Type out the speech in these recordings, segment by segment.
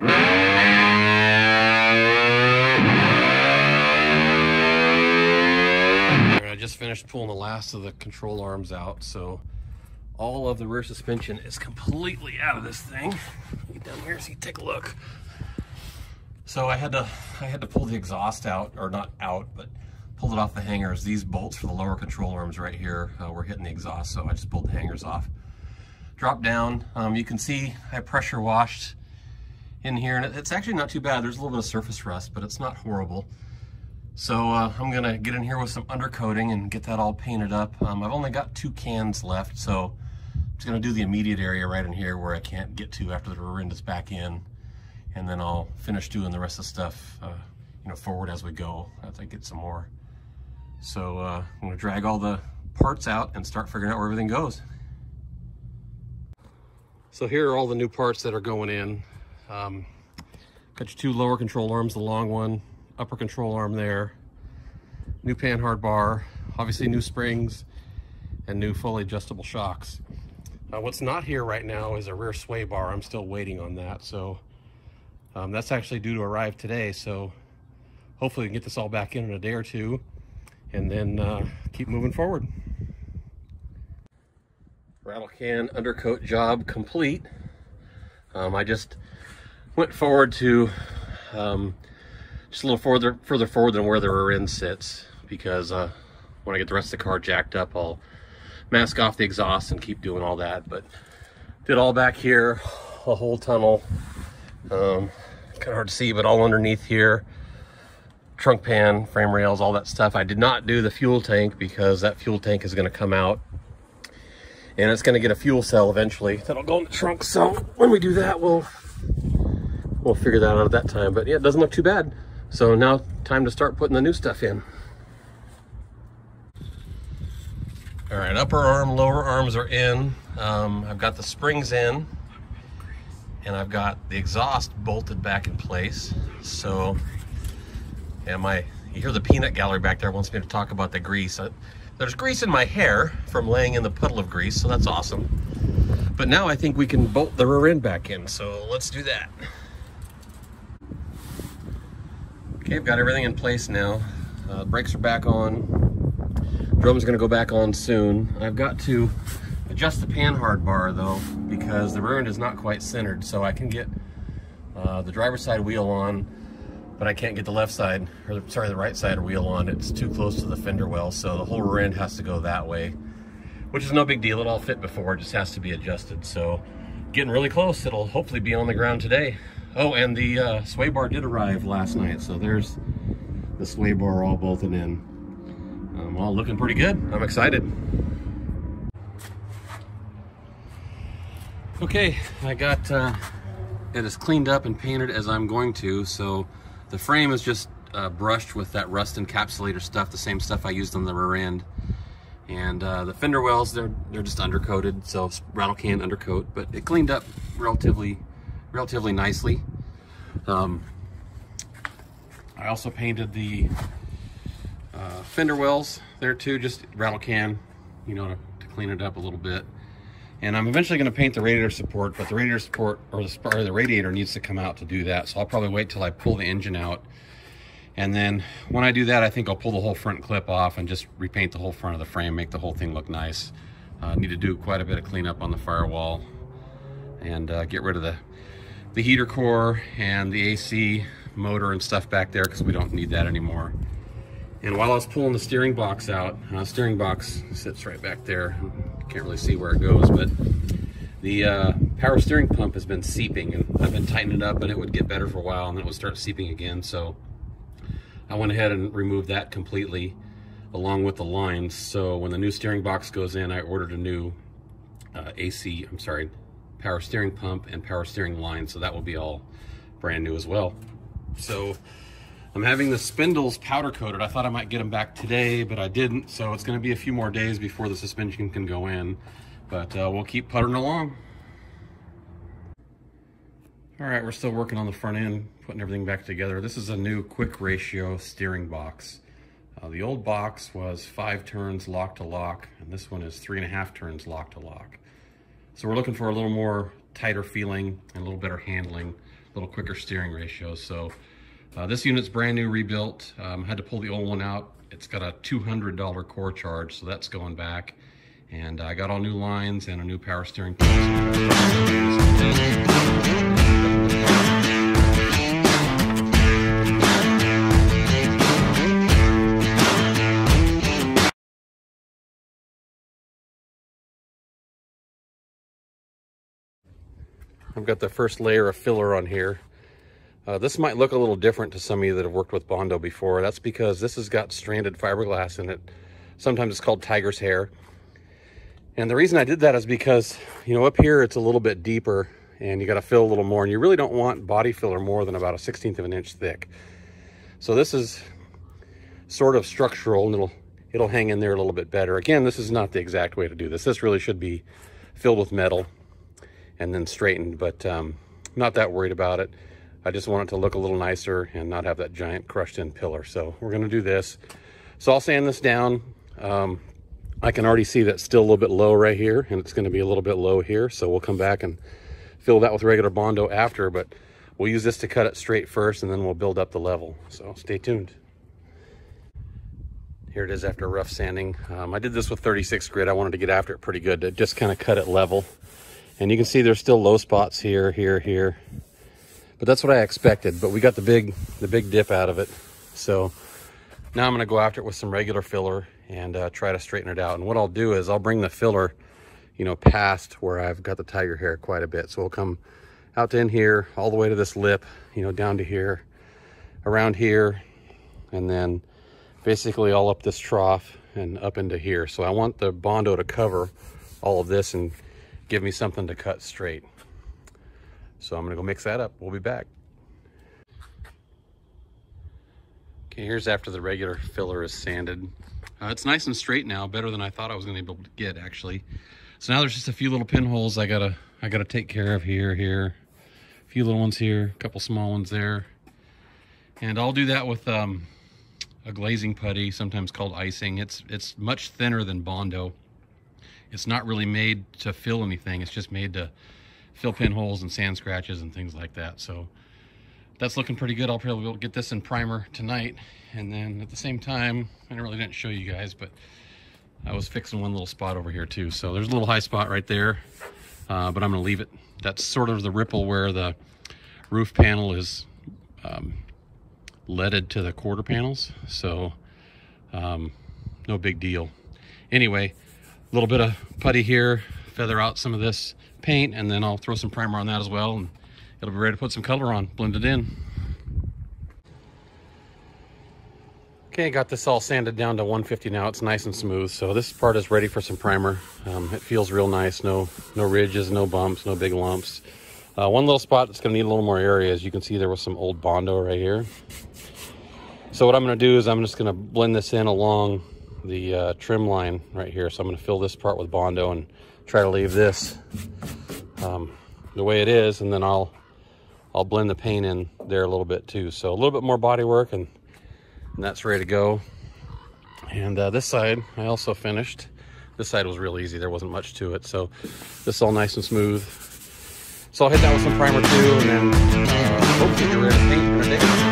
I just finished pulling the last of the control arms out, so all of the rear suspension is completely out of this thing. Get down here so you can take a look. So I had to pull the exhaust out, or not out, but pulled it off the hangers. These bolts for the lower control arms right here were hitting the exhaust, so I just pulled the hangers off. Dropped down. You can see I pressure washed in here, and it's actually not too bad. There's a little bit of surface rust, but it's not horrible. So I'm gonna get in here with some undercoating and get that all painted up. I've only got 2 cans left, so I'm just gonna do the immediate area right in here where I can't get to after the rear end is back in, and then I'll finish doing the rest of the stuff forward as we go as I get some more. So I'm gonna drag all the parts out and start figuring out where everything goes. So here are all the new parts that are going in. Got your 2 lower control arms, the long one, upper control arm there, new panhard bar, obviously new springs, and new fully adjustable shocks. What's not here right now is a rear sway bar. I'm still waiting on that, so that's actually due to arrive today, so hopefully we can get this all back in a day or two and then keep moving forward. Rattle can undercoat job complete. I just went forward to just a little further forward than where the rear end sits, because when I get the rest of the car jacked up, I'll mask off the exhaust and keep doing all that. But did all back here, a whole tunnel, kind of hard to see, but all underneath here, trunk pan, frame rails, all that stuff. I did not do the fuel tank because that fuel tank is going to come out and it's going to get a fuel cell eventually that'll go in the trunk. So when we do that, we'll figure that out at that time. But yeah, it doesn't look too bad. So now time to start putting the new stuff in. All right, upper arm, lower arms are in. I've got the springs in, and I've got the exhaust bolted back in place. So, yeah, you hear the peanut gallery back there wants me to talk about the grease. There's grease in my hair from laying in the puddle of grease, so that's awesome. But now I think we can bolt the rear end back in, so let's do that. Okay, I've got everything in place now. Brakes are back on. Drum's gonna go back on soon. I've got to adjust the panhard bar though, because the rear end is not quite centered, so I can get the driver's side wheel on, but I can't get the left side, or the right side wheel on. It's too close to the fender well, so the whole rear end has to go that way, which is no big deal. It all fit before, it just has to be adjusted. So getting really close. It'll hopefully be on the ground today. Oh, and the sway bar did arrive last night, so there's the sway bar all bolted in. All looking pretty good. I'm excited. Okay, I got it is cleaned up and painted as I'm going to. So the frame is just brushed with that rust encapsulator stuff, the same stuff I used on the rear end. And the fender wells, they're just undercoated, so rattle can undercoat, but it cleaned up relatively nicely. I also painted the fender wells there too, just rattle can, to clean it up a little bit. And I'm eventually going to paint the radiator support, but the radiator support, or the radiator needs to come out to do that. So I'll probably wait till I pull the engine out. And then when I do that, I think I'll pull the whole front clip off and just repaint the whole front of the frame, make the whole thing look nice. Need to do quite a bit of cleanup on the firewall and get rid of the heater core and the AC motor and stuff back there, because we don't need that anymore. And while I was pulling the steering box out, steering box sits right back there. Can't really see where it goes, but the power steering pump has been seeping, and I've been tightening it up, and it would get better for a while, and then it would start seeping again. So I went ahead and removed that completely, along with the lines. So when the new steering box goes in, I ordered a new power steering pump and power steering line, so that will be all brand new as well. So I'm having the spindles powder coated. I thought I might get them back today, but I didn't, so it's going to be a few more days before the suspension can go in, but we'll keep puttering along. All right, we're still working on the front end, putting everything back together. This is a new quick ratio steering box. The old box was 5 turns lock to lock, and this one is 3.5 turns lock to lock. So we're looking for a little more tighter feeling and a little better handling. little quicker steering ratio. So this unit's brand new, rebuilt. Had to pull the old one out. It's got a $200 core charge, so that's going back. And I got all new lines and a new power steering. I've got the first layer of filler on here. This might look a little different to some of you that have worked with Bondo before. That's because this has got stranded fiberglass in it. Sometimes it's called tiger's hair. And the reason I did that is because, you know, up here it's a little bit deeper and you got to fill a little more, and you really don't want body filler more than about 1/16 of an inch thick. So this is sort of structural, and it'll hang in there a little bit better. Again, this is not the exact way to do this. This really should be filled with metal and then straightened, but not that worried about it. I just want it to look a little nicer and not have that giant crushed in pillar. So we're going to do this. So I'll sand this down. I can already see that's still a little bit low right here, and it's going to be a little bit low here. So we'll come back and fill that with regular Bondo after, but we'll use this to cut it straight first, and then we'll build up the level. So stay tuned. Here it is after rough sanding. I did this with 36 grit. I wanted to get after it pretty good to just kind of cut it level. And you can see there's still low spots here, here. But that's what I expected. But we got the big dip out of it. So now I'm going to go after it with some regular filler and try to straighten it out. And what I'll do is I'll bring the filler, you know, past where I've got the tiger hair quite a bit. So we'll come out to in here, all the way to this lip, you know, down to here, around here, and then basically all up this trough and up into here. So I want the Bondo to cover all of this and give me something to cut straight. So I'm gonna go mix that up. We'll be back. Okay, here's after the regular filler is sanded. It's nice and straight now, better than I thought I was gonna be able to get, actually. So now there's just a few little pinholes I gotta take care of here, a few little ones here, a couple small ones there. And I'll do that with a glazing putty, sometimes called icing. It's much thinner than Bondo. It's not really made to fill anything. It's just made to fill pinholes and sand scratches and things like that. So that's looking pretty good. I'll probably be able to get this in primer tonight. And then at the same time, I really didn't show you guys, but I was fixing one little spot over here too. So there's a little high spot right there, but I'm gonna leave it. That's sort of the ripple where the roof panel is leaded to the quarter panels. So no big deal. Anyway, a little bit of putty here, feather out some of this paint, and then I'll throw some primer on that as well, and it'll be ready to put some color on, blend it in. Okay, got this all sanded down to 150 now. It's nice and smooth. So this part is ready for some primer. It feels real nice. No ridges, no bumps, no big lumps. One little spot that's gonna need a little more area. As you can see, there was some old Bondo right here. So what I'm gonna do is I'm just gonna blend this in along the trim line right here. So I'm gonna fill this part with Bondo and try to leave this the way it is, and then I'll blend the paint in there a little bit too. So a little bit more body work, and that's ready to go. And this side I also finished. This side was real easy. There wasn't much to it. So this is all nice and smooth. So I'll hit that with some primer too, and then hopefully get ready to paint in a day.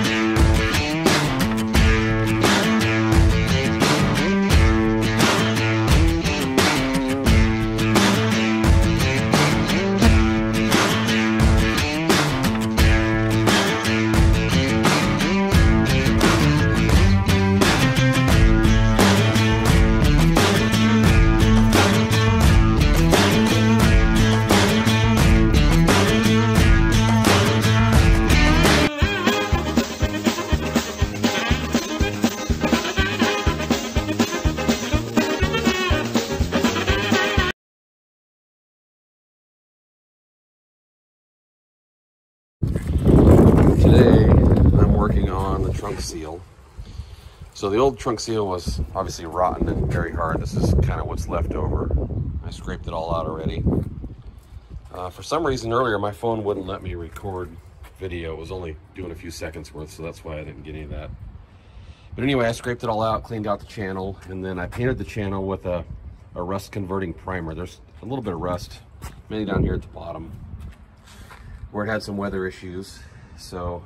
Today I'm working on the trunk seal. So the old trunk seal was obviously rotten and very hard. This is kind of what's left over. I scraped it all out already. For some reason earlier my phone wouldn't let me record video. It was only doing a few seconds worth, so that's why I didn't get any of that. But anyway, I scraped it all out, cleaned out the channel, and then I painted the channel with a rust converting primer. There's a little bit of rust, mainly down here at the bottom. where it had some weather issues. So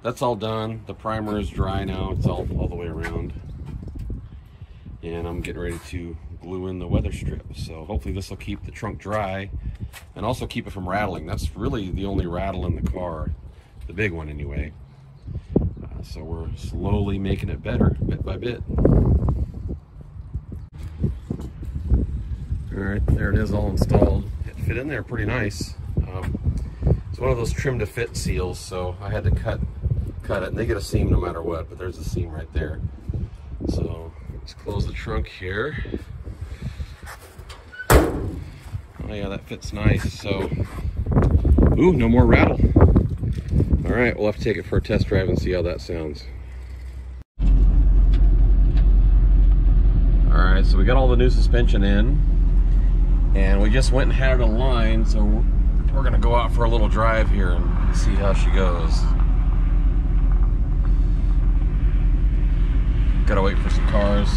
that's all done. The primer is dry now. It's all the way around. And I'm getting ready to glue in the weather strip. So hopefully this will keep the trunk dry and also keep it from rattling. That's really the only rattle in the car, the big one anyway. So we're slowly making it better, bit by bit. All right, there it is all installed. It fit in there pretty nice. It's one of those trim to fit seals, so I had to cut it, and they get a seam no matter what, but there's a seam right there. So let's close the trunk here. Oh yeah, that fits nice. So, ooh, no more rattle. All right, we'll have to take it for a test drive and see how that sounds. All right, so we got all the new suspension in, and we just went and had it aligned, so we're gonna go out for a little drive here and see how she goes. Gotta wait for some cars.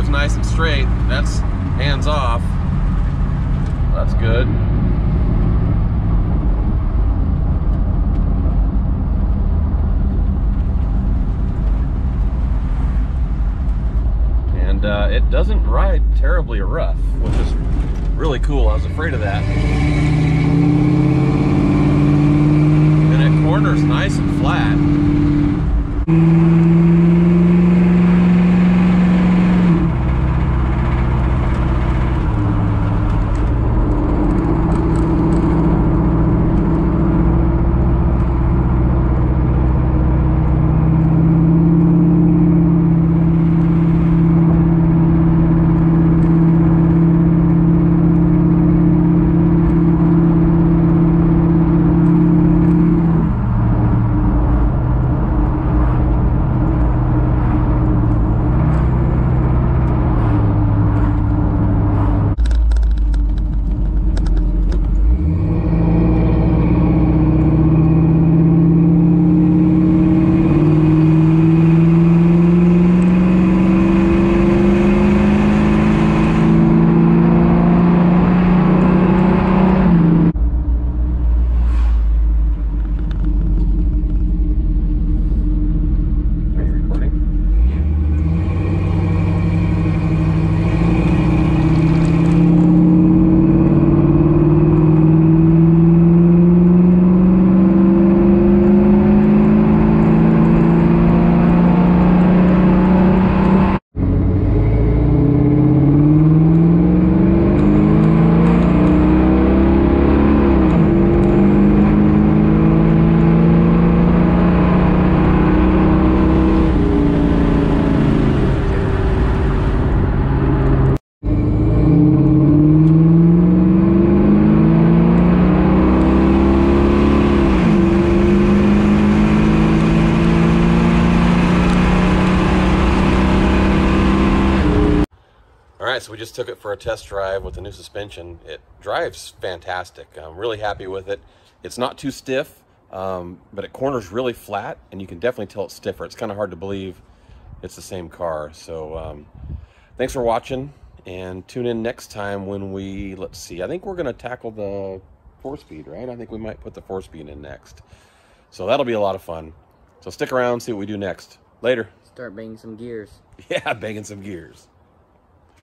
Nice and straight. That's hands off. That's good. And it doesn't ride terribly rough, which is really cool. I was afraid of that. And it corners nice and flat. So we just took it for a test drive with the new suspension. It drives fantastic. I'm really happy with it. It's not too stiff, but it corners really flat, and you can definitely tell it's stiffer. It's kind of hard to believe it's the same car. So thanks for watching, and tune in next time when we, let's see, I think we're gonna tackle the 4-speed, right? I think we might put the 4-speed in next. So that'll be a lot of fun. So stick around, see what we do next. Later. Start banging some gears. Yeah, banging some gears.